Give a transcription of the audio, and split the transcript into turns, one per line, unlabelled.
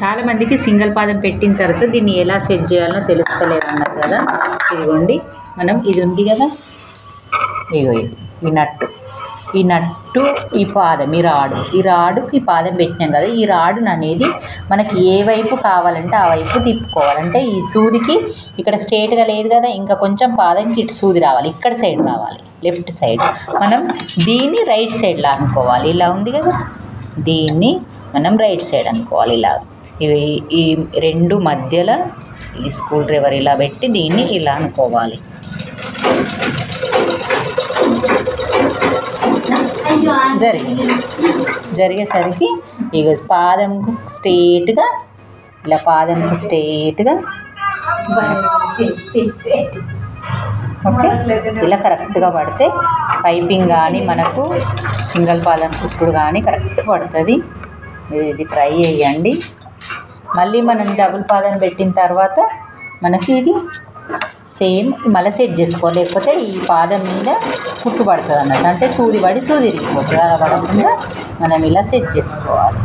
చాలామందికి సింగిల్ పాదం పెట్టిన తర్వాత దీన్ని ఎలా సెట్ చేయాలో తెలుస్తలేదు అన్నారు కదా. ఇదిగోండి, మనం ఇది ఉంది కదా, ఇగో ఈ నట్టు ఈ పాదం, ఈ రాడుకి ఈ పాదం పెట్టినాం కదా. ఈ రాడును అనేది మనకి ఏ వైపు కావాలంటే ఆ వైపు తిప్పుకోవాలంటే ఈ సూదికి ఇక్కడ స్ట్రేట్గా లేదు కదా, ఇంకా కొంచెం పాదంకి ఇటు సూది రావాలి, ఇక్కడ సైడ్ రావాలి, లెఫ్ట్ సైడ్. మనం దీన్ని రైట్ సైడ్లో అనుకోవాలి. ఇలా ఉంది కదా, దీన్ని మనం రైట్ సైడ్ అనుకోవాలి. ఇలా ఈ రెండు మధ్యలో ఈ స్క్రూ డ్రైవర్ ఇలా పెట్టి దీన్ని ఇలా అనుకోవాలి. జరిగేసరికి ఇక పాదంకు స్ట్రేట్గా ఓకే, ఇలా కరెక్ట్గా పడితే పైపింగ్ కానీ మనకు సింగిల్ పాదం కుట్టుడు కానీ కరెక్ట్ పడుతుంది. ఇది ట్రై చేయండి. మళ్ళీ మనం డబుల్ పాదం పెట్టిన తర్వాత మనకి ఇది సేమ్ మళ్ళీ సెట్ చేసుకోవాలి, లేకపోతే ఈ పాదం మీద కుట్టు పడుతుంది అన్నట్టు. అంటే సూది ఇరిగిపోతుంది. అలా పడకుండా మనం ఇలా సెట్ చేసుకోవాలి.